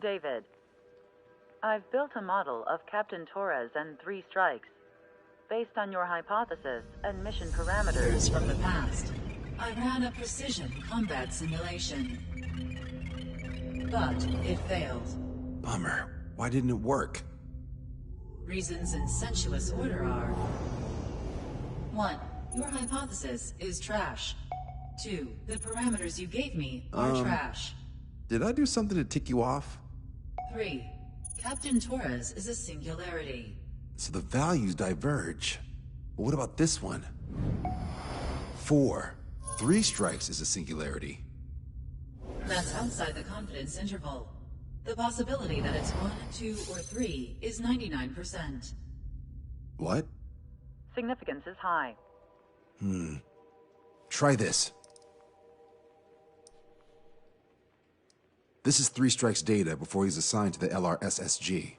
David, I've built a model of Captain Torres and 3 strikes. Based on your hypothesis and mission parameters from the past, I ran a precision combat simulation. But it failed. Bummer. Why didn't it work? Reasons in sensuous order are: 1. Your hypothesis is trash. 2. The parameters you gave me are trash. Did I do something to tick you off? 3. Captain Torres is a singularity. So the values diverge. But what about this one? 4. 3 strikes is a singularity. That's outside the confidence interval. The possibility that it's 1, 2, or 3 is 99%. What? significance is high. Try this. This is 3 Strike's data before he's assigned to the LRSSG.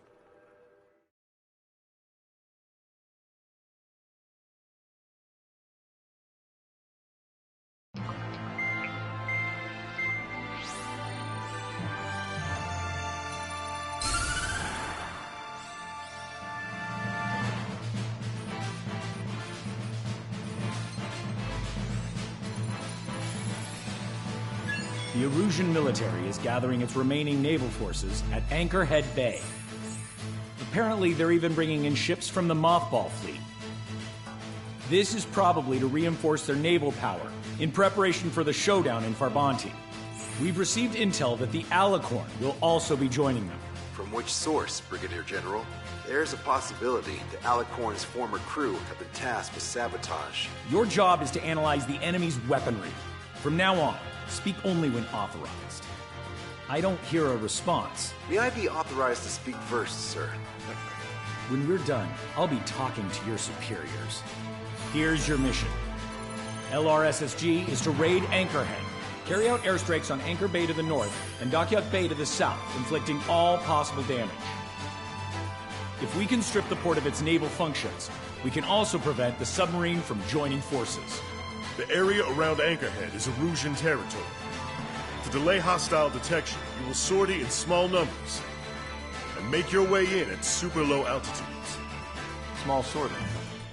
The Erusian military is gathering its remaining naval forces at Anchorhead Bay. Apparently, they're even bringing in ships from the Mothball fleet. This is probably to reinforce their naval power in preparation for the showdown in Farbanti. We've received intel that the Alicorn will also be joining them. From which source, Brigadier General? There's a possibility the Alicorn's former crew have been tasked with sabotage. Your job is to analyze the enemy's weaponry. From now on, speak only when authorized. I don't hear a response. May I be authorized to speak first, sir? When we're done, I'll be talking to your superiors. Here's your mission. LRSSG is to raid Anchorhead, carry out airstrikes on Anchor Bay to the north and Dockyard Bay to the south, inflicting all possible damage. If we can strip the port of its naval functions, we can also prevent the submarine from joining forces. The area around Anchorhead is Erusian territory. To delay hostile detection, you will sortie in small numbers and make your way in at super low altitudes. Small sortie.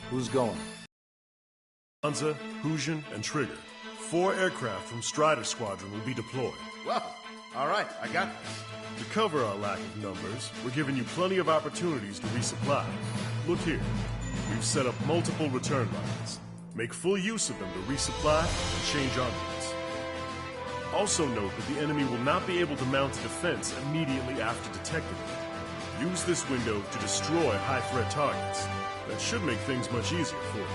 Who's going? Hansa, Husian, and Trigger. 4 aircraft from Strider Squadron will be deployed. Well, all right, I got this. To cover our lack of numbers, we're giving you plenty of opportunities to resupply. Look here. We've set up multiple return lines. Make full use of them to resupply and change armaments. Also note that the enemy will not be able to mount a defense immediately after detecting them. Use this window to destroy high-threat targets. That should make things much easier for you.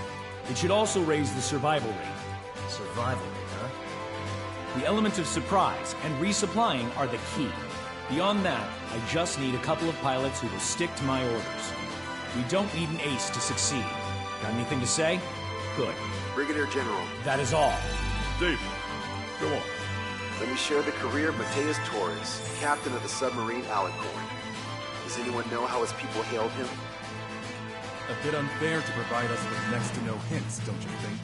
It should also raise the survival rate. Survival rate, huh? The element of surprise and resupplying are the key. Beyond that, I just need a couple of pilots who will stick to my orders. We don't need an ace to succeed. Got anything to say? Good. Brigadier General. That is all. David, go on. Let me share the career of Mateus Torres, captain of the submarine Alicorn. Does anyone know how his people hailed him? A bit unfair to provide us with next to no hints, don't you think?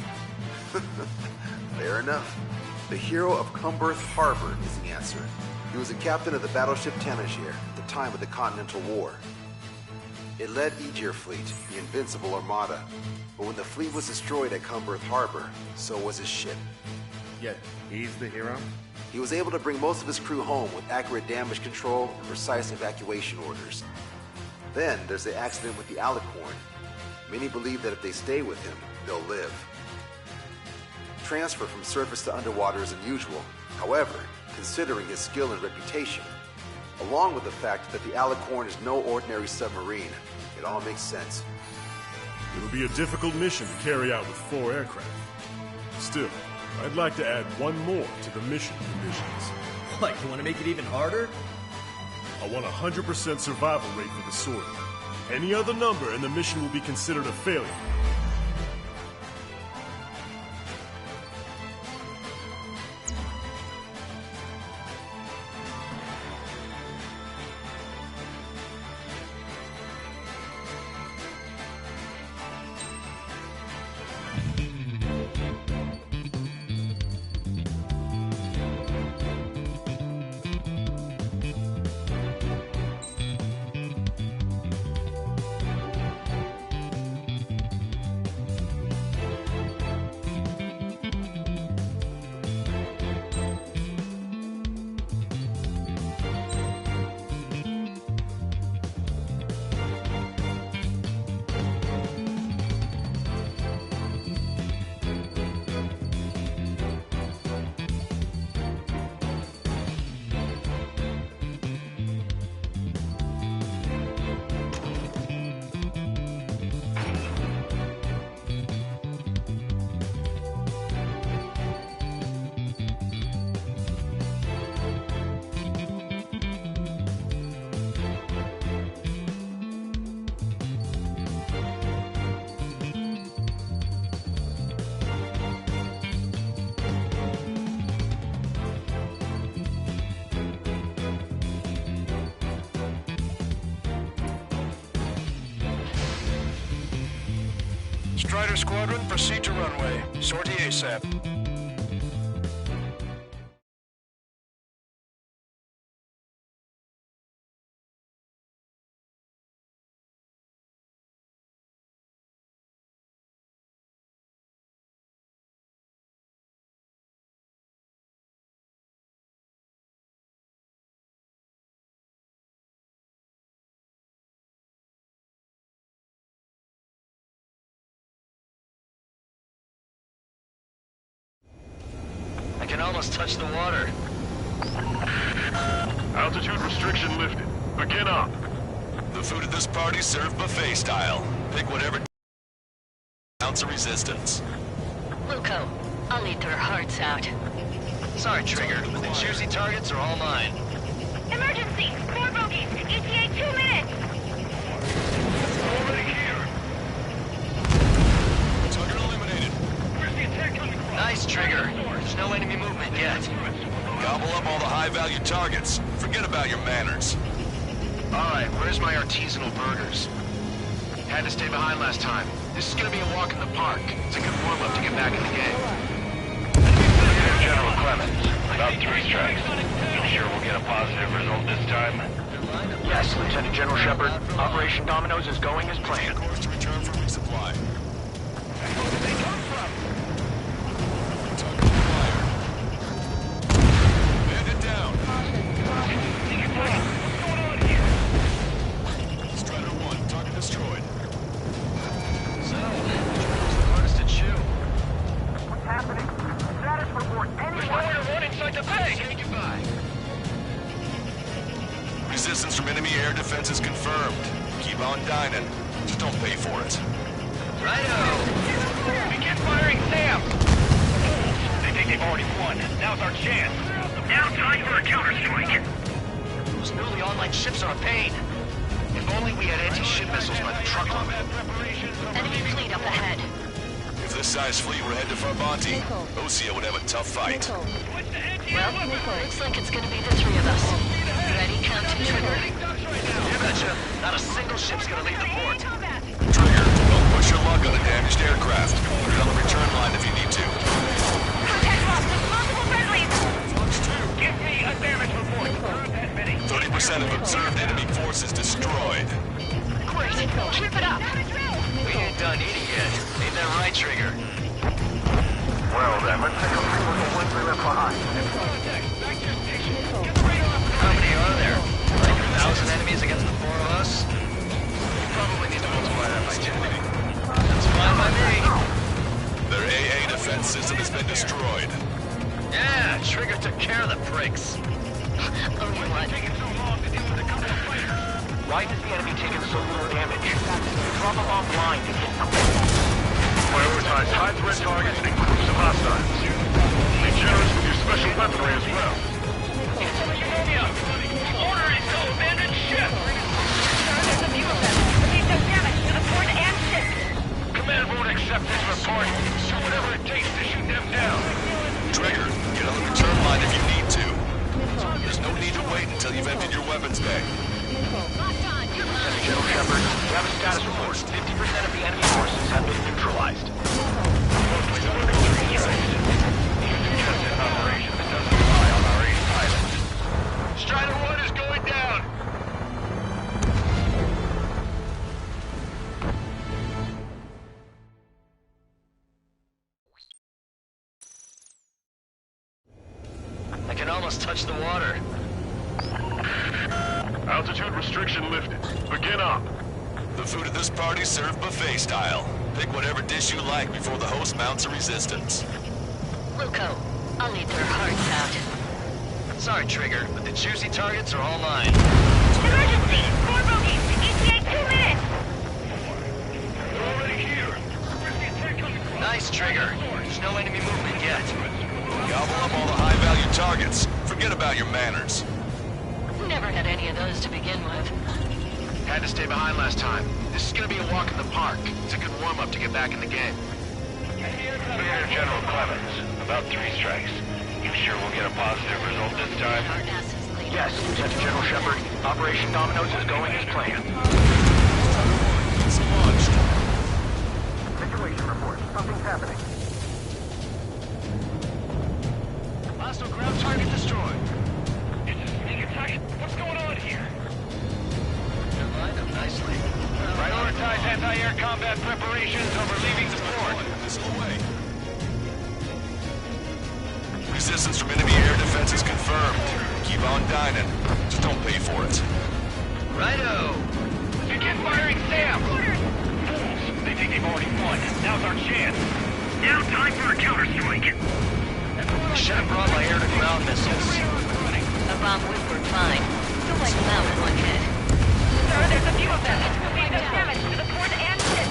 Fair enough. The hero of Cumberth Harbor is the answer. He was a captain of the battleship Tanager at the time of the Continental War. It led Aegir Fleet, the Invincible Armada. But when the fleet was destroyed at Cumberth Harbor, so was his ship. Yet, he's the hero? He was able to bring most of his crew home with accurate damage control and precise evacuation orders. Then there's the accident with the Alicorn. Many believe that if they stay with him, they'll live. Transfer from surface to underwater is unusual. However, considering his skill and reputation, along with the fact that the Alicorn is no ordinary submarine, it all makes sense. It'll be a difficult mission to carry out with 4 aircraft. Still, I'd like to add one more to the mission conditions. What, you want to make it even harder? I want 100% survival rate for the sortie. Any other number and the mission will be considered a failure. Strider Squadron, proceed to runway. Sortie ASAP. I can almost touch the water. Altitude restriction lifted. Begin up. The food at this party served buffet style. Pick whatever ounce of resistance. Luco, I'll eat their hearts out. Sorry, Trigger, but the juicy targets are all mine. Emergency! 4 bogeys! ETA 2 minutes! Already here! Target eliminated. Where's the attack coming from? Nice, Trigger. There's no enemy movement yet. Gobble up all the high-value targets. Forget about your manners. Alright, where's my artisanal burgers? Had to stay behind last time. This is gonna be a walk in the park. It's a good warm-up to get back in the game. General Clemens, about 3 strikes. You sure we'll get a positive result this time? Yes, Lieutenant General Shepard. Operation Dominoes is going as planned. Course to return for resupply. Where did they come from? Target acquired. Bandit down. What's going on here? Strider 1, target destroyed. So, what's the hardest to chew? What's happening? Status report. There's nowhere to run inside the base! Say goodbye. Resistance from enemy air defenses confirmed. Keep on dining. Just don't pay for it. Righto! Begin firing Sam! They think they've already won. Now's our chance. Now time for a counterstrike. Those newly online ships are a pain. If only we had anti-ship missiles by the truckload. Enemy fleet up ahead. If this size fleet were headed to Farbanti, Osea would have a tough fight. Well, looks like it's gonna be the 3 of us. Ready, count to Trigger. You betcha. Not a single ship's gonna leave the port. Trigger, don't push your luck on a damaged aircraft. Put it on the return line if you need to. Contact lost with multiple friendlies! Give me a damage report. 30% of observed enemy forces destroyed. Great, keep it up. We ain't done eating yet. Ain't that right, Trigger? Well then, let's take a look at the ones we left behind. How many are there? Like 1,000 enemies against the 4 of us? We probably need to multiply that by 2. That's fine by me. Their AA defense system has been destroyed. Yeah, Trigger took care of the pricks. Only one. Why does the enemy taking so little damage? Drop a bomb blind to get them. Prioritize high-threat targets and groups of hostiles. Be generous with your special weaponry as well. Order is to abandon ship! There's a few of them. They've done damage to the port and ship. Command won't accept this report. Do whatever it takes to shoot them down. Trigger, get on the return line if you need to. There's no need to wait until you've emptied your weapons bag. Lieutenant General Shepard, we have a status report. 50% of the enemy forces have been neutralized. Mostly delivering 3 strikes. You suggested an operation that doesn't rely on our ace pilots. Strider 1 is going down! I can almost touch the water. Altitude restriction lifted. Begin up. The food at this party served buffet style. Pick whatever dish you like before the host mounts a resistance. Luco, I'll eat their hearts out. Sorry, Trigger, but the juicy targets are all mine. Emergency! 4 bogeys! ETA 2 minutes! They're already here! Where's the attack coming from? Nice, Trigger. There's no enemy movement yet. Gobble up all the high-value targets. Forget about your manners. Never had any of those to begin with. Had to stay behind last time. This is gonna be a walk in the park. It's a good warm-up to get back in the game. Brigadier General Clemens, about 3 strikes. You sure we'll get a positive result this time? Our asses laid Yes, Lieutenant General Shepard. Operation Dominoes is going as planned. It's launched. Situation operation report. Something's happening. Hostile ground target destroyed. It's a sneak attack. What's going on here? You lined up nicely. Prioritize anti-air combat preparations over leaving the port. Missile away. Resistance from enemy air defense is confirmed. Keep on dining. Just don't pay for it. Righto! Begin firing Sam! Fools! They think they've already won. Now's our chance. Now time for a counterstrike. Should have brought my air-to-ground missiles. A bomb would work fine. You'll wipe them out with one hit. Sir, there's a few of them. We've done damage to the port and ship.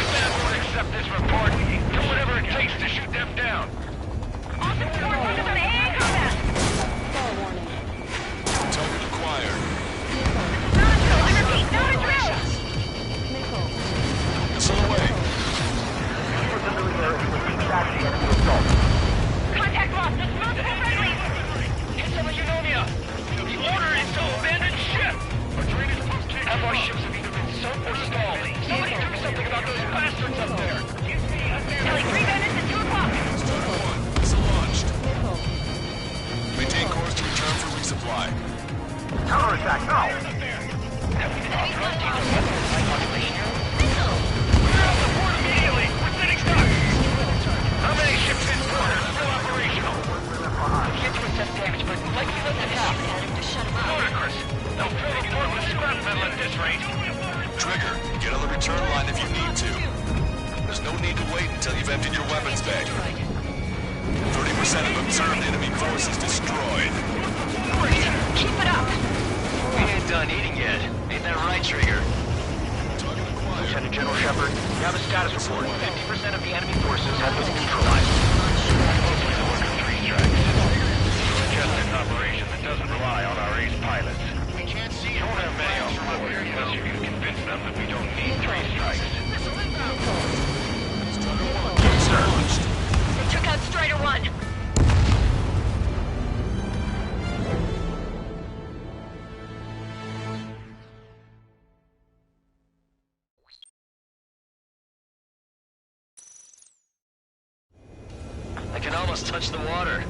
Command won't accept this report. Do whatever it takes to shoot them down. All support focus on AA combat. Target acquired. Not a drill. I repeat, not a drill. Missile away. Contact lost. There's multiple friendlies. It's over Eunomia. The order is to abandon ship. Have our ships have either been sunk or stalled. Somebody do something about those bastards up there. Killing 3 bandits at 2 o'clock. Starter 1. Missile launched. Maintain course to return for resupply. Counterattack now. Immediately. We're sitting stuck. How many ships in port are still operational? Can't do assess damage, but likely less than half. Ludicrous. They'll fill the port with scrap metal at this rate. Trigger, get on the return line if you need to. There's no need to wait until you've emptied your weapons bag. 30% of observed enemy forces destroyed. Great. Keep it up. We ain't done eating yet. Ain't that right, Trigger? Target acquired. Lieutenant General Shepard, you have a status report. 50% of the enemy forces have been neutralized. Mostly the work of 3 strikes. Just an operation that doesn't rely on our ace pilots. We can't see Don't have many on board unless you can convince them that we don't need 3 strikes. Starter 1. Yes, sir. Launched. They took out Strider 1. I can almost touch the water.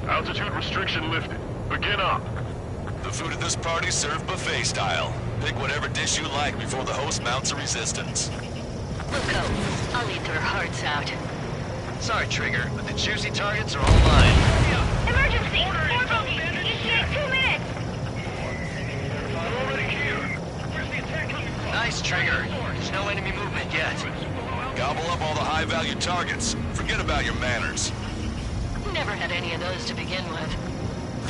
Altitude restriction lifted. Begin up. The food at this party served buffet style. Pick whatever dish you like before the host mounts a resistance. We'll go. I'll eat their hearts out. Sorry, Trigger, but the juicy targets are all mine. Emergency. 4 bogeys. Each take 2 minutes. They're already here. Where's the attack coming from? Nice, Trigger. There's no enemy movement yet. Gobble up all the high-value targets. Forget about your manners. Never had any of those to begin with.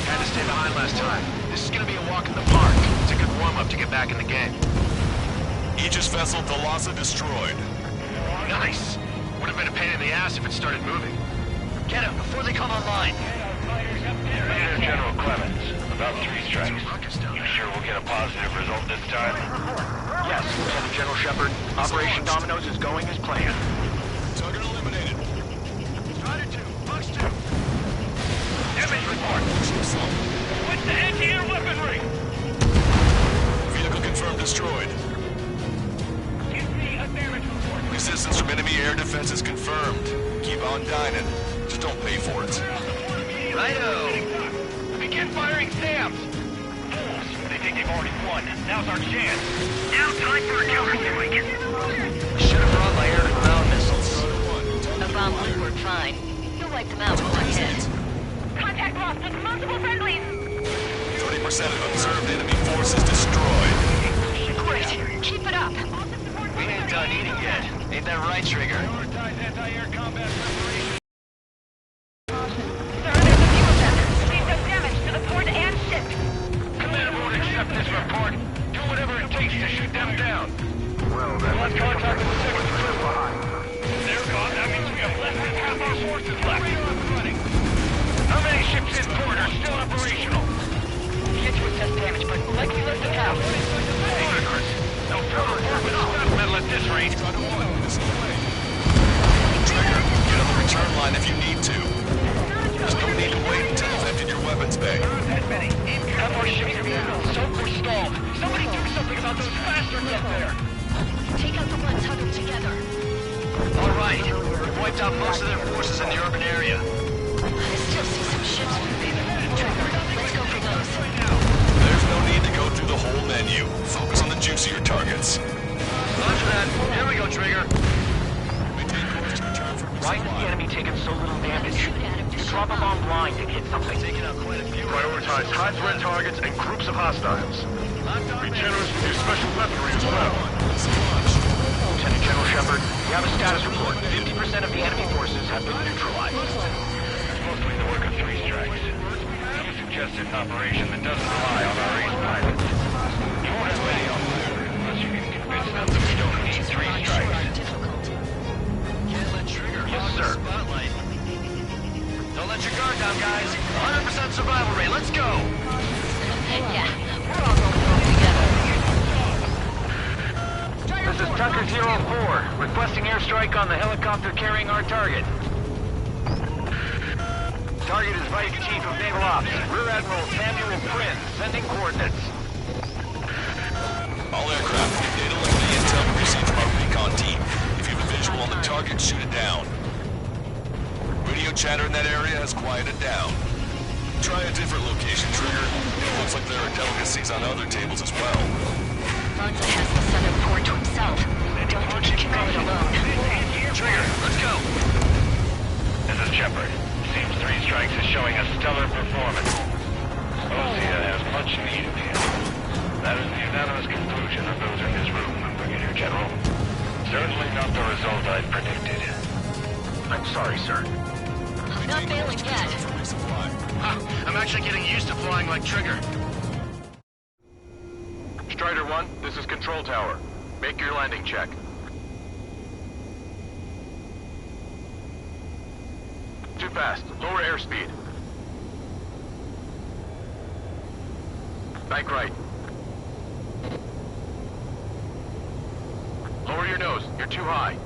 Had to stay behind last time. This is gonna be a walk in the park. It's a good warm-up to get back in the game. Aegis vessel Thalassa destroyed. Nice. Would have been a pain in the ass if it started moving. Get him before they come online. Major General Clemens, about 3 strikes. You sure we'll get a positive result this time? Yes, Lieutenant General Shepard. Operation Dominoes is going as planned. Target eliminated. Strider 2, Fox 2. Damage report. What's the anti-air weaponry? Vehicle confirmed destroyed. Give me a damage report. Resistance from enemy air defense is confirmed. Keep on dining. Just don't pay for it. Righto. Begin firing SAMs. Fools. They think they've already won. Now's our chance. Now time for a counterstrike. Should have brought my air-to-ground missiles. A bomb would work fine. You'll wipe them out with one hit. Contact lost. There's multiple friendlies. 30% of observed enemy forces destroyed. Great. Keep it up. We ain't done eating yet. Ain't that right, Trigger? Prioritize anti-air combat preparation. Sir, there's a few of them. We've done damage to the port and ship. Command won't accept this report. Do whatever it takes to shoot them down. Well, then Let's contact the second crew. They're gone. That means we have less than half our forces left. How many ships in port are still operational? Can't do assess damage, but likely less than half. Ludicrous. They'll fill the port with scrap metal at this rate. Starter 1. Missile away. Trigger, get on the return line if you need to. There's no need to wait until you've emptied your weapons bag. That many. Have our ships sunk or stalled. Somebody do something about those bastards up there. Take out the ones huddled together. right. We've wiped out most of their forces in the urban area. I still see some ships moving. Trigger, let's go for those. There's no need to go through the whole menu. Focus on the juicier targets. Roger that. Here we go, Trigger. Why is the enemy taking so little damage? You drop a bomb blind to hit something. Prioritize high-threat targets and groups of hostiles. Be generous with your special weaponry as well. Lieutenant General Shepard, we have a status report. 50% of the enemy forces have been neutralized. It's mostly the work of 3 strikes. He suggested an operation that doesn't rely on our ace pilots. You won't have many on there, unless you can convince them that we don't need 3 strikes. Yes, sir. Don't let your guard down, guys. 100% survival rate. Let's go. Yeah, we're all going home together. This is Tucker 04, requesting airstrike on the helicopter carrying our target. Target is Vice Chief of Naval Ops, Rear Admiral Samuel Prince, sending coordinates. All aircraft, get data link the intel we received from our recon team. If you have a visual on the target, shoot it down. Radio chatter in that area has quieted down. Try a different location, Trigger. It looks like there are delicacies on other tables as well. Lonza has the southern port to himself. Don't think he can go it alone. Trigger, let's go. This is Shepard. Seems 3 strikes is showing a stellar performance. Osea has much need of him. That is the unanimous conclusion of those in this room, Brigadier General. Certainly not the result I predicted. I'm sorry, sir. Not failing yet. I'm actually getting used to flying like Trigger. Strider 1, this is Control Tower. Make your landing check. Too fast. Lower airspeed. Bank right. Lower your nose. You're too high.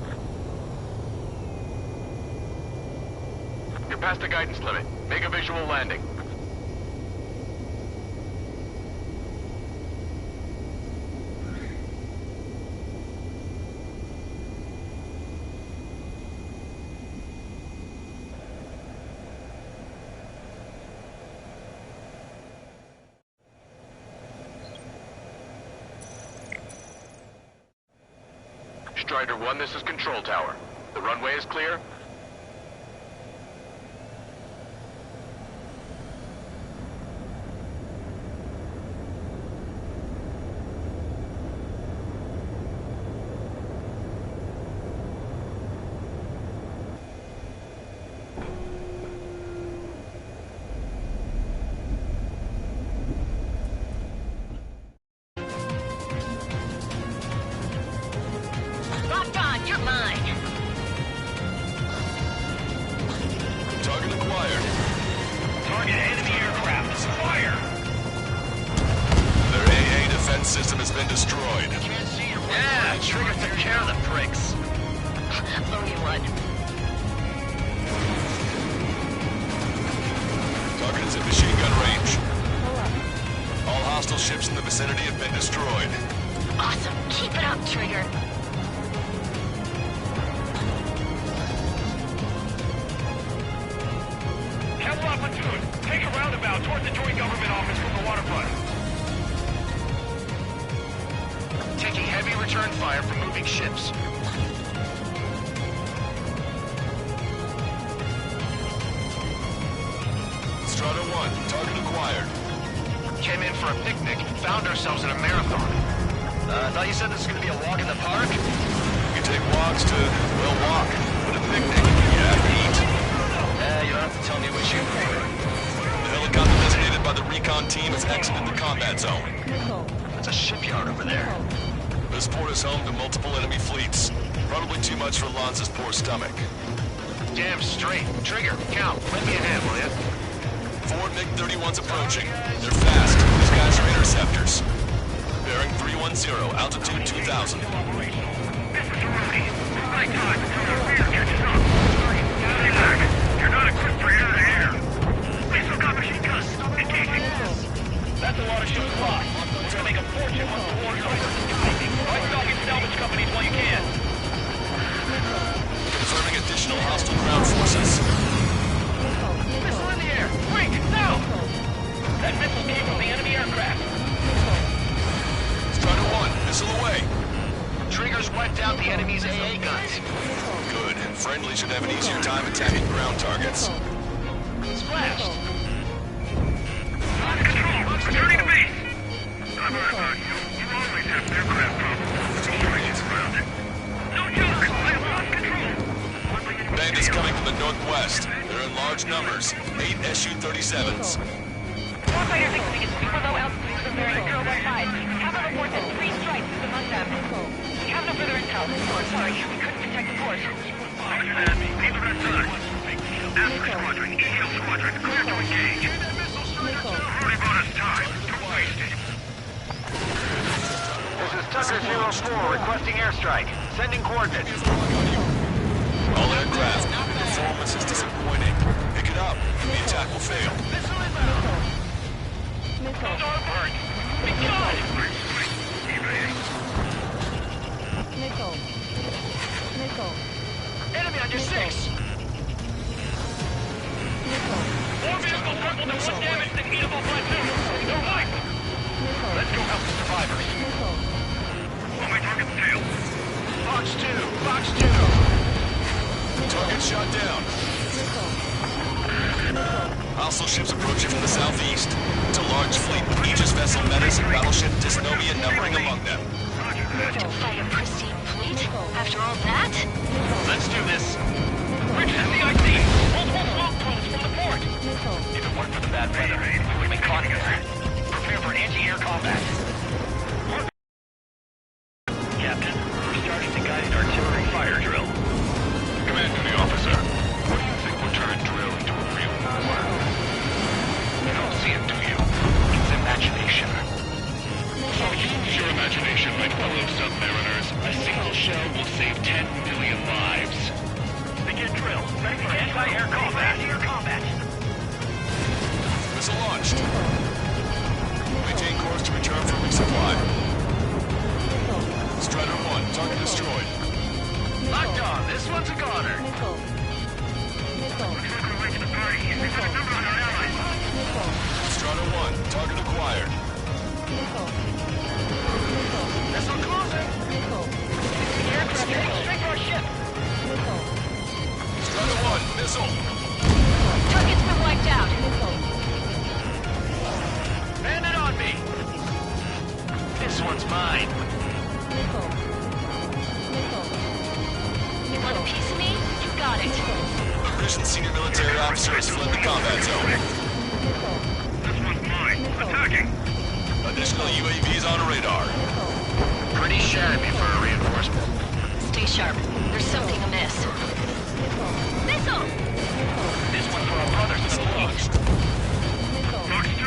You're past the guidance limit. Make a visual landing. Strider 1, this is Control Tower. The runway is clear. Locked on, you're mine. Target acquired. Target enemy aircraft. Fire! Their AA defense system has been destroyed. Yeah, Trigger took care of the pricks. Bogey one. Target is in machine gun range. All hostile ships in the vicinity have been destroyed. Awesome. Keep it up, Trigger. Hell up and do it. Take a roundabout towards the joint government office from the waterfront. Taking heavy return fire from moving ships. Strata 1, target acquired. Came in for a picnic, found ourselves in a marathon. I thought you said this was gonna be a walk in the park? You can take walks to, well, walk. But a picnic, yeah, eat. You don't have to tell me which you prefer. The helicopter designated by the recon team has exited the combat zone. That's a shipyard over there. This port is home to multiple enemy fleets. Probably too much for Lanza's poor stomach. Damn straight. Trigger, count. Lend me a hand, will ya? 4 MiG-31s approaching. They're fast. These guys are interceptors. Bearing 310, altitude 2000. This is Rudy. Right time until the rear catches up. Stay back. You're not equipped for air-to-air. We still got machine guns. Engaging. That's a lot of ships lost. We're gonna make a fortune once the war's over. Right stock in salvage companies while you can. Confirming additional hostile ground forces. Missile in the air! Quick, now! That missile came from the enemy aircraft. Strider 1, missile away. Triggers wiped out the enemy's AA guns. Good. Friendly should have an easier time attacking ground targets. Splashed! Lost control! Returning to base! You always have aircraft problems. It's grounded. No joke! I have lost control! Bandits coming from the northwest. They're in large numbers. 8 Su-37s. Warfighter 6 is super low altitude from bearing 015. Have a report that 3 strikes is among them. We have no further intel. Sorry, we couldn't detect the course. Roger that. Need the red side. Alpha Squadron, EO Squadron, clear to engage. Already bought us time. Don't waste it. This is Tucker 04 requesting airstrike. Sending coordinates. All aircraft. Performance is disappointing. Pick it up. The attack will fail. Missile inbound. Those are burnt. Be gone! Enemy on your 6! More vehicles crippled and 1 damaged and eatable platoon. They're wiped! Let's go help the survivors. On my target's tail. Fox 2! Fox 2! Target shot down. Hostile ships approaching from the southeast. It's a large fleet with Aegis vessel Menace and battleship Dysnomia numbering among them. By a pristine fleet? After all that? Let's do this. Bridge has the IC! Multiple smoke plumes from the port! If it weren't for the bad weather, we would have been caught there. Prepare for anti-air combat. Captain, we're starting to guide an artillery fire drill. Command to the officer. What do you think will turn drill into a real war? You don't see it, do you? It's imagination. So use your imagination, my fellow submariners. A single shell will save 10 million lives. Begin drill. Ready for anti-air combat. Anti-air combat. Missile launched. Maintain course to return for resupply. Strider 1, target destroyed. Locked on. This one's a goner. Strider 1, target acquired. Missile closing. The aircraft heading straight for our ship. Strider 1, missile. Target's been wiped out. Bandit on me. This one's mine. You want a piece of me? You got it. A risen senior military officer has fled the combat zone. This one's mine. Attacking. Additional UAVs on radar. Pretty shabby for a reinforcement. Stay sharp. There's something amiss. Missile! This one for our brothers in the fleet. Fox 2.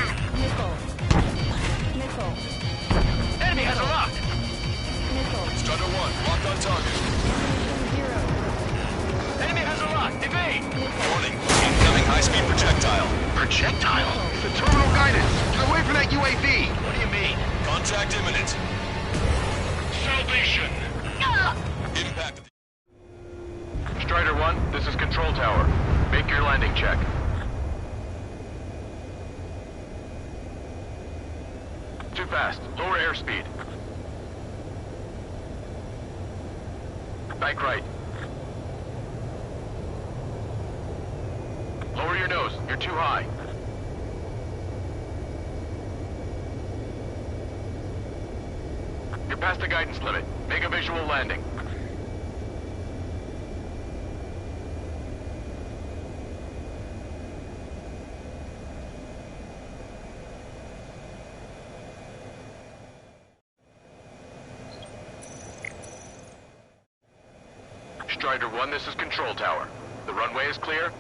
Enemy has a lock. Strider 1, locked on target. Enemy has a lock. Evade. Warning, incoming high-speed projectile. Projectile? The terminal guidance. Get away from that UAV. What do you mean? Contact imminent. Salvation. Impact. Strider 1, this is Control Tower. Make your landing check. Too fast. Lower airspeed. Bank right. Lower your nose. You're too high. You're past the guidance limit. Make a visual landing. Strider 1, this is Control Tower. The runway is clear?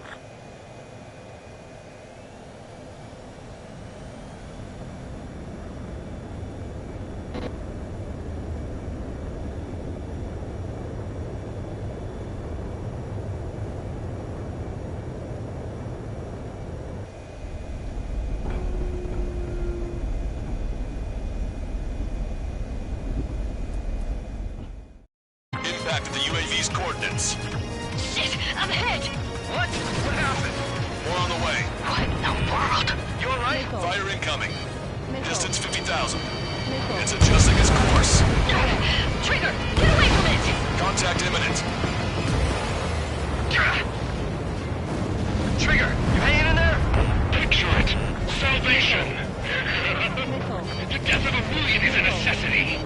Impact at the UAV's coordinates. Shit, I'm hit! What? What happened? More on the way. What in the world? You alright? Fire incoming. Distance 50,000. It's adjusting its course. Trigger, get away from it! Contact imminent. Trigger, you hanging in there? Picture it. Salvation. The death of a million is a necessity.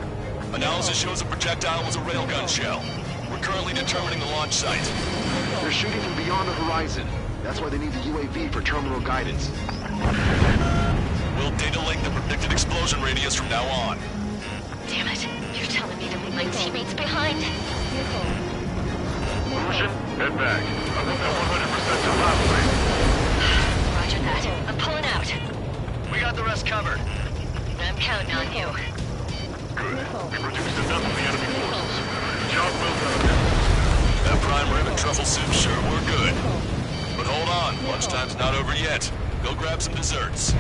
Analysis shows the projectile was a railgun shell. We're currently determining the launch site. They're shooting from beyond the horizon. That's why they need the UAV for terminal guidance. We'll data link the predicted explosion radius from now on. Damn it, you're telling me to leave my teammates behind? Motion, head back. I want that 100% to last. Roger that. I'm pulling out. We got the rest covered. I'm counting on you. Good. We've reduced enough of the enemy forces. Job well done. That prime rib and truffle soup sure were good. But hold on, lunchtime's not over yet. Go grab some desserts.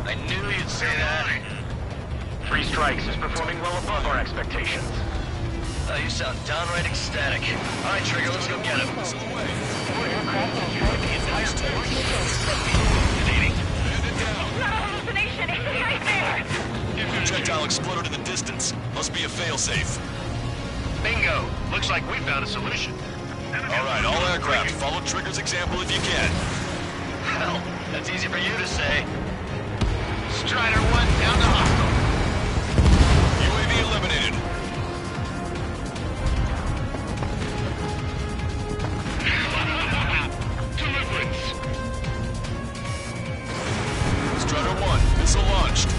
I knew you'd say that. 3 Strikes is performing well above our expectations. Oh, you sound downright ecstatic. All right, Trigger, let's go get him. Not a hallucination, it's right there! Projectile exploded in the distance. Must be a failsafe. Bingo. Looks like we found a solution. All right, all aircraft, follow Trigger's example if you can. Hell, that's easy for you to say. Strider 1 down to hostile. UAV eliminated. Deliverance. Strider 1, missile launched.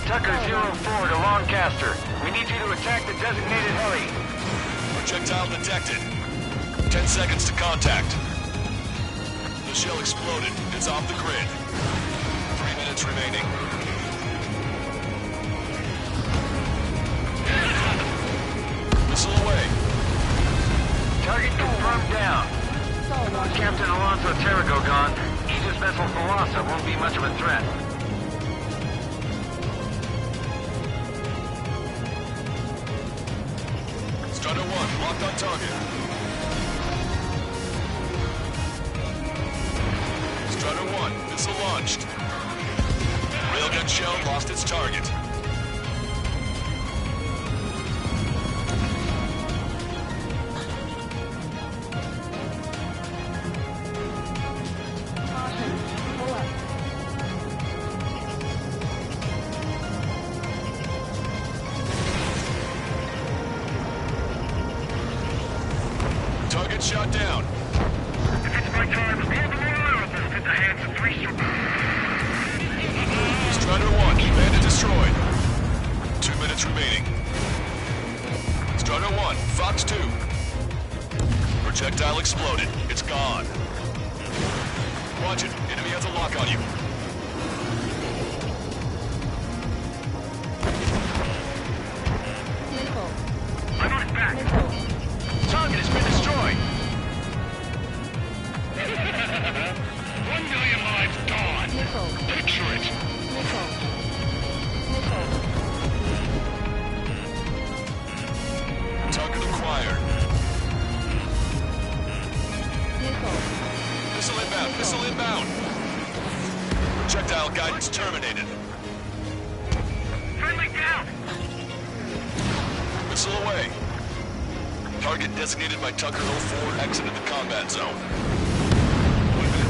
Tucker 04 to Lancaster. We need you to attack the designated heli. Projectile detected. 10 seconds to contact. The shell exploded. It's off the grid. 3 minutes remaining. Missile away. Target confirmed down. With Captain Alonso Terrigo gone, Aegis vessel Thalassa won't be much of a threat. Strider 1, locked on target. Strider 1, missile launched. Railgun shell lost its target. Target shot down. If it's my time, all the more honorable in the hands of 3 Strider 1, bandit destroyed. 2 minutes remaining. Strider 1, Fox 2. Projectile exploded. It's gone. Watch it. Enemy has a lock on you. I'm on back. Target has been destroyed. 1 million lives gone. Picture it. Target acquired. Missile inbound. Missile inbound. Projectile guidance terminated. Friendly down. Missile away. Target designated by Tucker 04 exited the combat zone.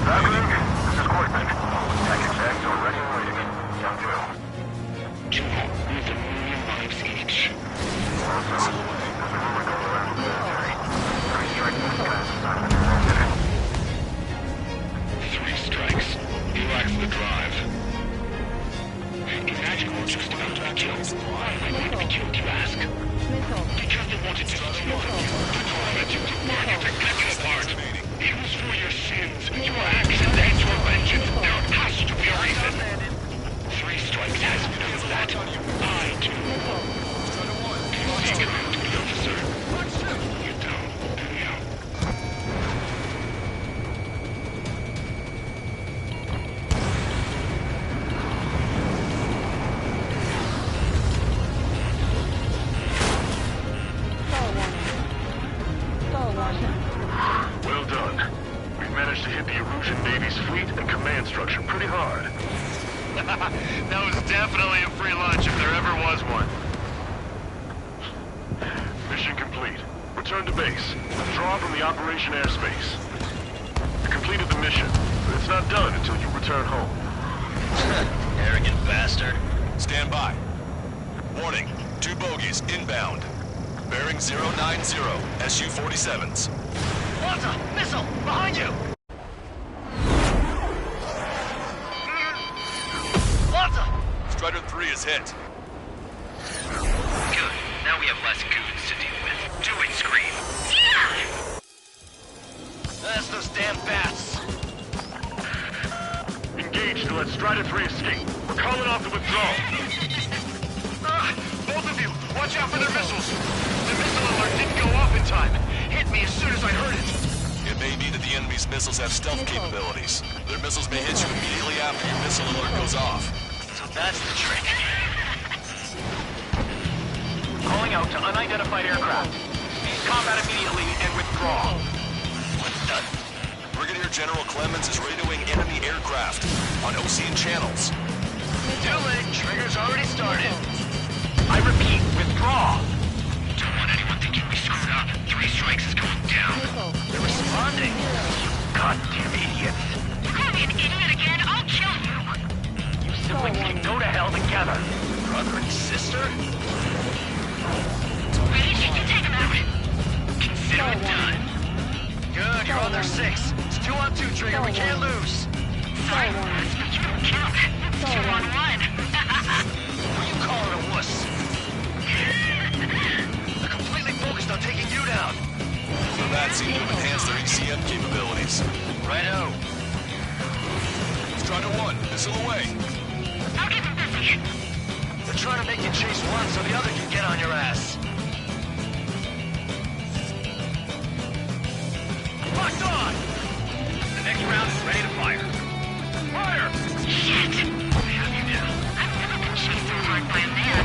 Valkyrie, this is Quartman. Package bags are ready and waiting. Young drill. 2 with 1 million lives each. Also, there's a rumor going around the military. 3 Strikes in the skies assignment is 3 Strikes. He lacks the drive. Imagine we're just about to be killed. Why am I going to be killed, you ask? Because they wanted to steal from you, to torment you, to burn you, to cut you apart. It was for your sins, your actions, and your vengeance. There has to be a reason. 3 Strikes has known that. I do. Seek him to the officer. You don't, do you? That was definitely a free lunch if there ever was one. Mission complete. Return to base. Withdraw from the operation airspace. You completed the mission, but it's not done until you return home. Arrogant bastard. Stand by. Warning, 2 bogies inbound. Bearing 090, SU-47s. Walter! Missile! Behind you! Walter! Strider 3 is hit. Good. Now we have less goons to deal with. Do it, Scream. That's those damn bats. Engage to let Strider 3 escape. We're calling off the withdrawal. Both of you, watch out for their missiles. The missile alert didn't go off in time. Hit me as soon as I heard it. It may be that the enemy's missiles have stealth capabilities. Their missiles may hit you immediately after your missile alert goes off. So that's the trick. Calling out to unidentified aircraft. Cease combat immediately and withdraw. What's done? Brigadier General Clemens is ready to wing enemy aircraft on Ocean channels. Too late. Trigger's already started. I repeat, withdraw. Don't want anyone thinking we screwed up. 3 strikes is going down. They're responding. Goddamn idiots. You call me an idiot again, I'll kill you. You siblings can go to hell together. Brother and sister? Wait, you can take him out. Consider it done. Good, you're on their 6. It's 2 on 2, Trigger. We can't lose. Sorry, but you don't count. It's 2 on 1. Who you calling a wuss? They're completely focused on taking you down. The bats seem to have enhanced their ECM capabilities. Righto. Strider 1, missile away. I'll keep him busy. They're trying to make you chase one so the other can get on your ass. Locked on! The next round is ready to fire. Fire! Shit! I have you now. I've never been chased so hard by a man.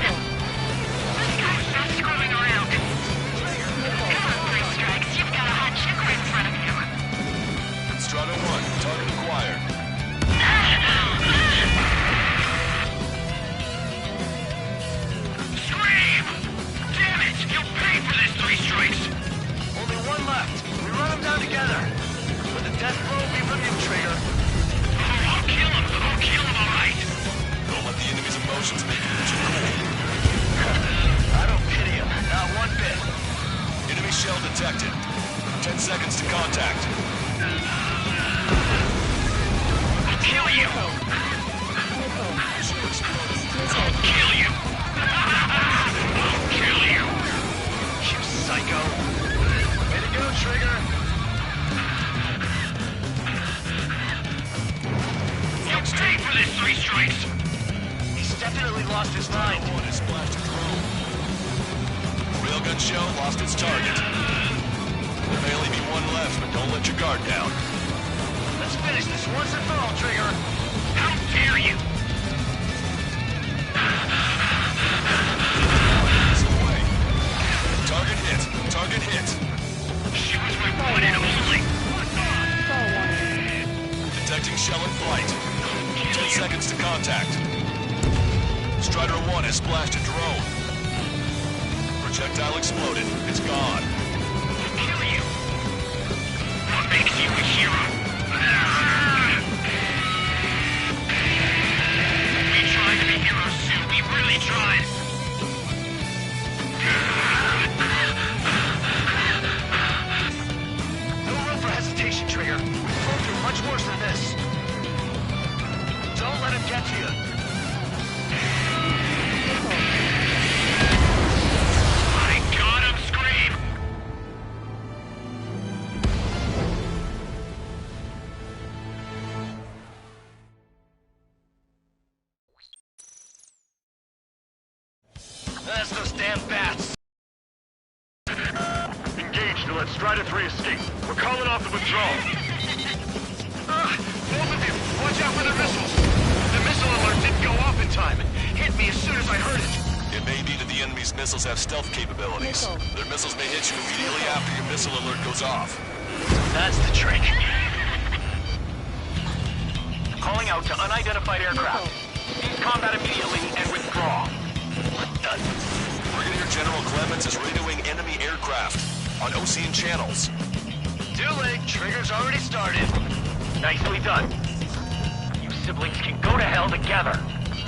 This guy's not screwing around. Come on, 3 strikes. You've got a hot chick right in front of you. Strider 1, target acquired. Scream! Damn it! You'll pay for this 3 strikes! Only one left. We run them down together. But the death blow will be from you, Trigger. Oh, I'll kill him! I'll kill him, alright! Don't let the enemy's emotions make you lose your cool. I don't pity him. Not one bit. Enemy shell detected. 10 seconds to contact. I'll kill you! I'll kill you! I'll kill you! You psycho. Way to go, Trigger. You'll pay for this 3 strikes! He's definitely lost his mind. One is splashed to drone. Railgun shell lost its target. There may only be one left, but don't let your guard down. Let's finish this once and for all, Trigger. How dare you! Missile away. Target hit. Target hit. She was my one and only! Detecting shell in flight. 10 seconds to contact. Strider 1 has splashed a drone. Projectile exploded. It's gone. I'll kill you! What makes you a hero? We tried to be heroes too. We really tried. No room for hesitation, Trigger. We've gone through much worse than this. Don't let him get to you. I got him, Scream! That's those damn bats. Engage to let Strider 3 escape. We're calling off the withdrawal. Both of you, watch out for their missiles. The missile alert didn't go off in time. Hit me as soon as I heard it. It may be that the enemy's missiles have stealth capabilities. Their missiles may hit you immediately after your missile alert goes off. That's the trick. Calling out to unidentified aircraft. Cease combat immediately and withdraw. What the? Brigadier General Clemens is radioing enemy aircraft on Ocean channels. Too late. Trigger's already started. Nicely done. You siblings can go to hell together.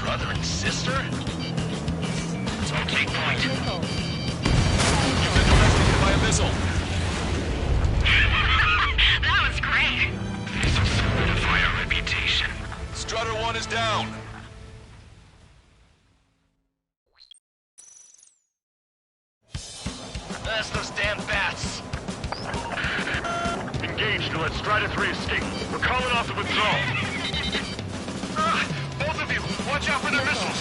Brother and sister? So take point. You've been directly hit by a missile. That was great. This will solidify our reputation. Strutter 1 is down. That's those damn bats. Engaged to let Strider 3 escape. We're calling off the withdrawal. Both of you, watch out for their missiles.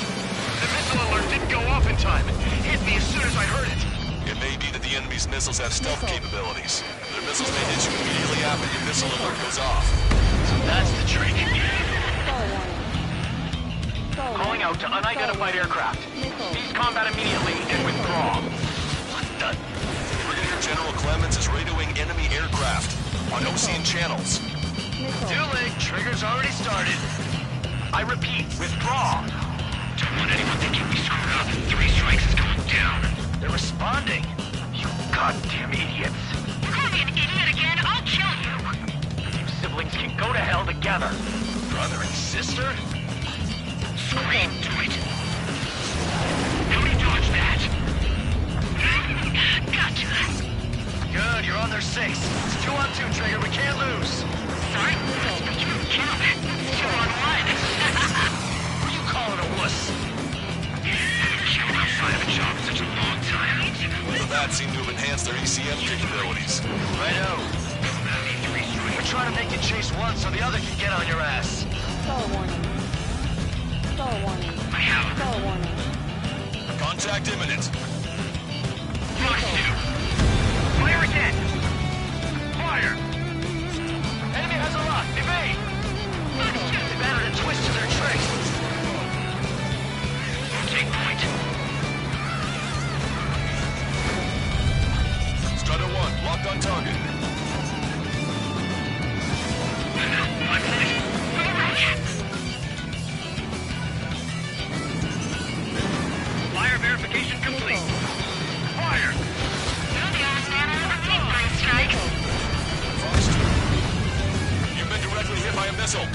The missile alert didn't go off in time. It hit me as soon as I heard it. It may be that the enemy's missiles have stealth capabilities. Their missiles may hit you immediately after your missile alert goes off. So that's the trick. Calling out to unidentified aircraft. Cease combat immediately and withdraw. What the? Brigadier General Clemens is radioing enemy aircraft on Ocean channels. Too late. Trigger's already started. I repeat, withdraw. Don't want anyone thinking we screwed up. 3 strikes is going down. They're responding. You goddamn idiots. You call me an idiot again, I'll kill you. You siblings can go to hell together. Brother and sister? Scream to it. How do you dodge that? Gotcha. Good, you're on their 6. It's 2 on 2, Trigger. We can't lose. Sorry? You don't count. It's 2 on 1. Who are you calling a wuss? Chilled outside of a job in such a long time. The bats seem to have enhanced their ECM capabilities. Righto. We're trying to make you chase one so the other can get on your ass. Stall warning. Stall warning. I have. Stall warning. Contact imminent. Fox 2. Fire again. Fire. Enemy has a lock. Evade. They've added a twist to their tricks. Take point. Strutter 1, locked on target. 1 minute. Fire verification complete. Fire! You're the old man who repeat 3 strikes. Fox 2. You've been directly hit by a missile.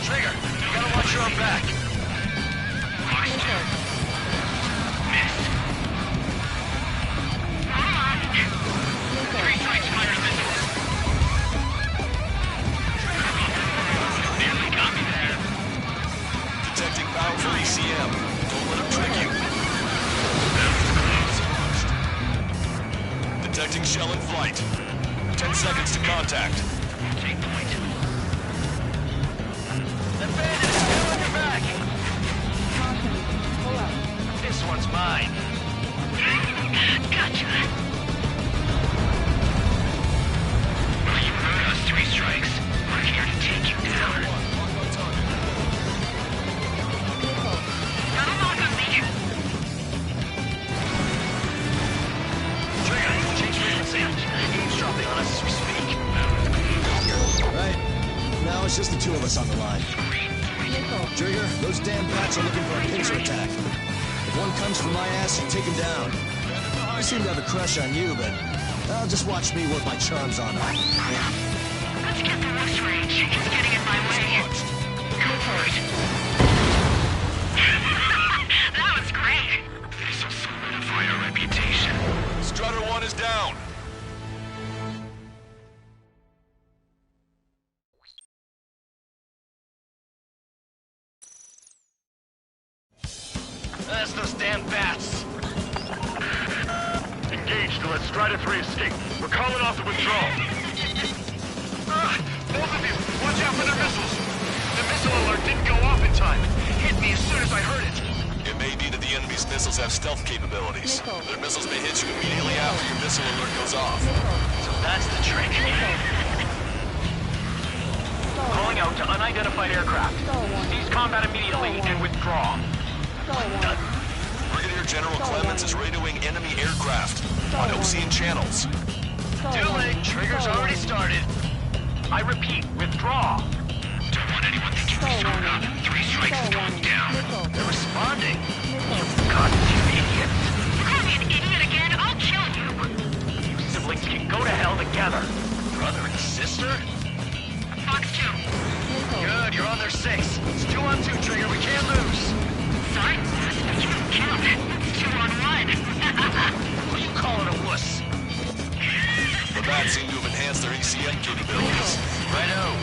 Trigger, you gotta watch your own back. Fox 2. Miss. Come on. 3 strikes fires missiles. Nearly got me there. Detecting powerful ECM. Don't let him trick you. Detecting shell in flight. 10 seconds to contact. Take point. The bandit is still on your back. Caution. Pull up. This one's mine. Gotcha. Well, you heard us 3 strikes. We're here to take you down. Got a lock on me. Trigger, change frequency. Eavesdropping on us as we speak. Right. Now it's just the 2 of us on the line. Trigger, those damn bats are looking for a pincer attack. If one comes for my ass, you take him down. I seem to have a crush on you, but just watch me work my charms on them. Let's get the rest range. It's getting in my way. Go for it. That was great. This will solidify our reputation. Strutter 1 is down. That's those damn bats. Engaged to let Strider 3 escape. We're calling off the withdrawal. Both of you, watch out for their missiles. The missile alert didn't go off in time. It hit me as soon as I heard it. It may be that the enemy's missiles have stealth capabilities. Their missiles may hit you immediately after your missile alert goes off. So that's the trick. Calling out to unidentified aircraft. Cease combat immediately and withdraw. Brigadier General Clemens is radioing enemy aircraft on Ocean channels. Too late. Trigger's already started. I repeat, withdraw. Don't want anyone thinking warning. 3 strikes is going down. Missile. They're responding. Missile. God, you idiot. You call me an idiot again, I'll kill you! You siblings can go to hell together. Brother and sister? Fox 2. Missile. Good, you're on their 6. It's 2 on 2, Trigger. We can't lose. Sorry, you don't count. It's 2 on 1. Who you calling a wuss? The bats seem to have enhanced their ECM capabilities. Righto.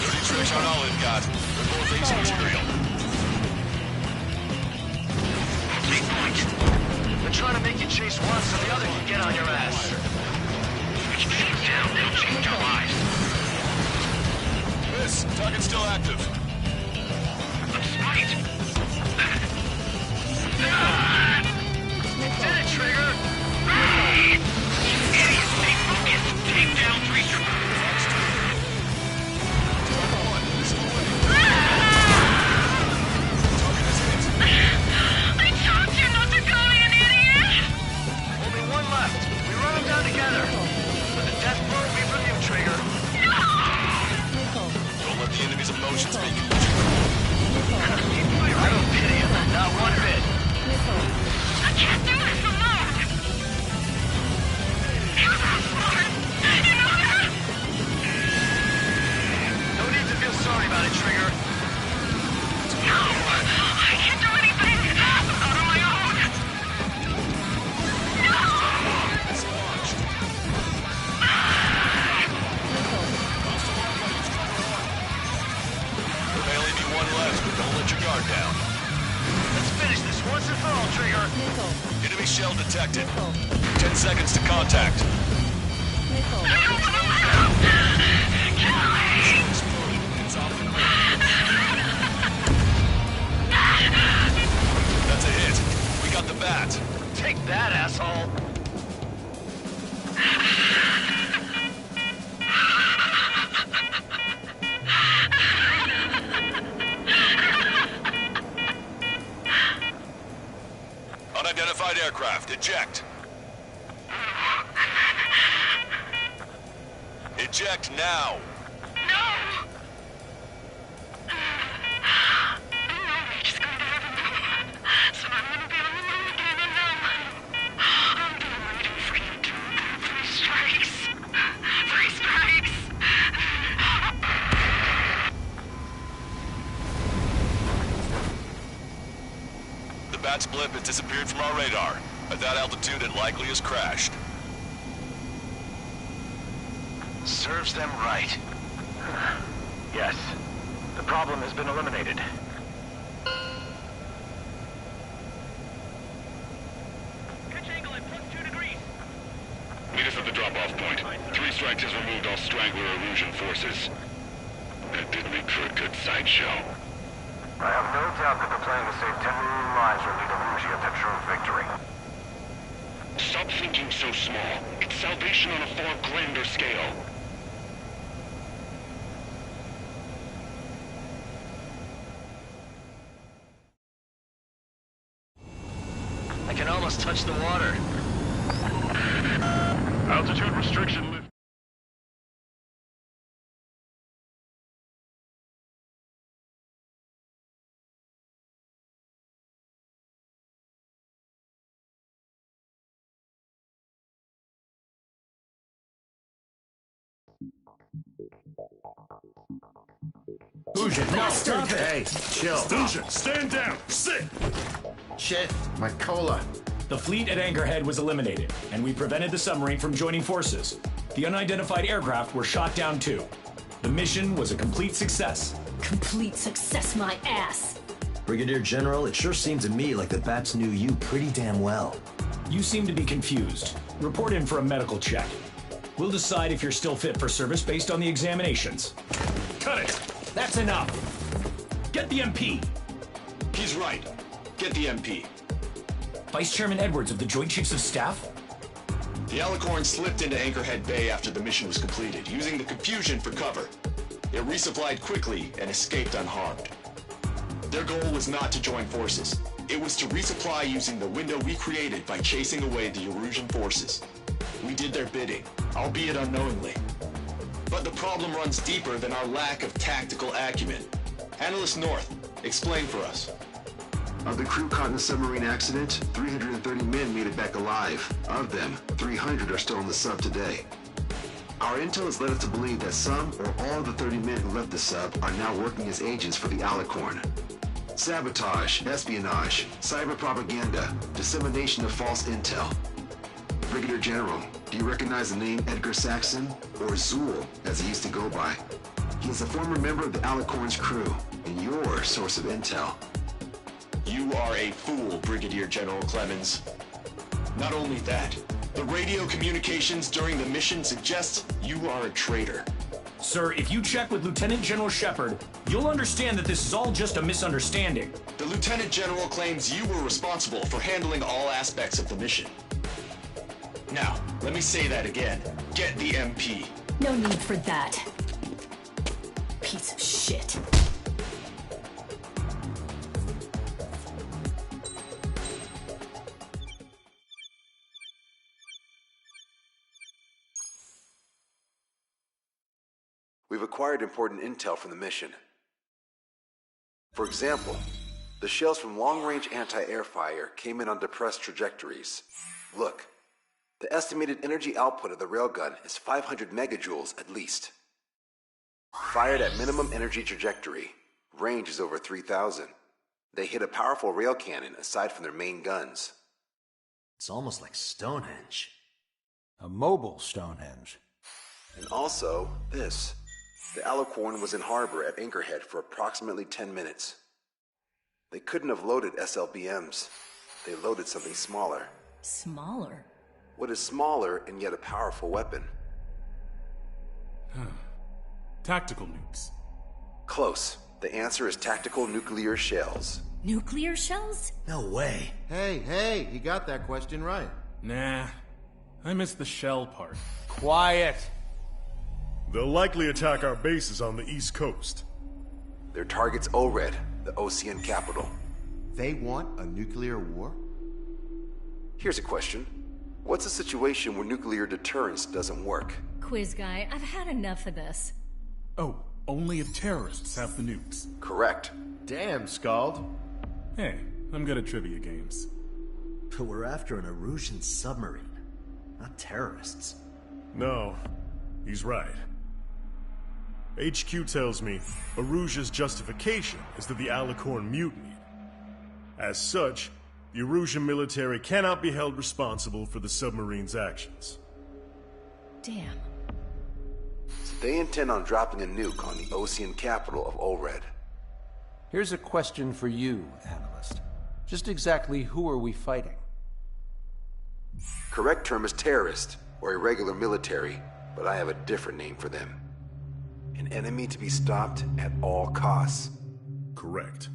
30 tricks aren't all they've got. They're both ace material. Take point. They're trying to make you chase one so the other can get on your ass. Which means down, they'll change our lives. Miss, target's still active. Let's fight. Did it, Trigger? Idiot, stay focused. Take down 3 strikes. I told you not to call me an idiot! Only 1 left. We run them down together. But the death blow will be from you, Trigger. Missile. Don't let the enemy's emotions make you. I don't pity him. Not one bit. Missile. I can't do this alone! You're not smart! You know that? No need to feel sorry about it, Trigger. No! I can't do anything! Out on my own! No! There may only be 1 left, but don't let your guard down. Let's finish this once and for all, Trigger. Missile. Enemy shell detected. Missile. 10 seconds to contact. Missile. I don't want to live! Kill me! That's a hit. We got the bat. Take that, asshole. Unidentified aircraft. Eject. Eject now. No! I'm just going to have a moment. So I'm going to be alone again and I've been waiting for you to 3 strikes. 3 strikes! The bat's blip has disappeared from our radar. At that altitude, it likely has crashed. Serves them right. Yes. The problem has been eliminated. Pitch angle at +2 degrees. Meet us at the drop-off point. 3 strikes has removed all Strangler illusion forces. That did make for a good sideshow. I have no doubt that the plan to save 10 million lives will lead Illusia to true victory. Stop thinking so small. It's salvation on a far grander scale. I can almost touch the water. Altitude restriction lift. Fusion, no, stop it! Hey, chill. Fusion, stand down! Sit! Shit, my cola. The fleet at Anchorhead was eliminated, and we prevented the submarine from joining forces. The unidentified aircraft were shot down too. The mission was a complete success. Complete success, my ass. Brigadier General, it sure seemed to me like the bats knew you pretty damn well. You seem to be confused. Report in for a medical check. We'll decide if you're still fit for service based on the examinations. Cut it! That's enough! Get the MP! He's right. Get the MP. Vice Chairman Edwards of the Joint Chiefs of Staff? The Alicorn slipped into Anchorhead Bay after the mission was completed, using the confusion for cover. It resupplied quickly and escaped unharmed. Their goal was not to join forces. It was to resupply using the window we created by chasing away the Erusian forces. We did their bidding, albeit unknowingly. But the problem runs deeper than our lack of tactical acumen. Analyst North, explain for us. Of the crew caught in the submarine accident, 330 men made it back alive. Of them, 300 are still on the sub today. Our intel has led us to believe that some or all of the 30 men who left the sub are now working as agents for the Alicorn. Sabotage, espionage, cyber propaganda, dissemination of false intel. Brigadier General, do you recognize the name Edgar Saxon, or Zool, as he used to go by? He is a former member of the Alicorn's crew, and your source of intel. You are a fool, Brigadier General Clemens. Not only that, the radio communications during the mission suggest you are a traitor. Sir, if you check with Lieutenant General Shepard, you'll understand that this is all just a misunderstanding. The Lieutenant General claims you were responsible for handling all aspects of the mission. Now, let me say that again. Get the MP. No need for that. Piece of shit. We've acquired important intel from the mission. For example, the shells from long-range anti-air fire came in on depressed trajectories. Look, the estimated energy output of the railgun is 500 megajoules at least. Fired at minimum energy trajectory, range is over 3,000. They hit a powerful rail cannon aside from their main guns. It's almost like Stonehenge. A mobile Stonehenge. And also, this. The Alicorn was in harbor at Anchorhead for approximately 10 minutes. They couldn't have loaded SLBMs. They loaded something smaller. Smaller? What is smaller and yet a powerful weapon? Tactical nukes. Close. The answer is tactical nuclear shells. Nuclear shells? No way. Hey, you got that question right. Nah, I missed the shell part. Quiet. They'll likely attack our bases on the East Coast. Their target's ORED, the Ocean capital. They want a nuclear war? Here's a question. What's a situation where nuclear deterrence doesn't work? Quiz guy, I've had enough of this. Oh, only if terrorists have the nukes. Correct. Damn, Scald. Hey, I'm good at trivia games. But we're after an Erusian submarine, not terrorists. No, he's right. HQ tells me Erusia's justification is that the Alicorn mutinied. As such, the Erusian military cannot be held responsible for the submarine's actions. Damn. So they intend on dropping a nuke on the Ocean capital of ORED. Here's a question for you, analyst. Just exactly who are we fighting? Correct term is terrorist, or irregular military, but I have a different name for them. An enemy to be stopped at all costs. Correct.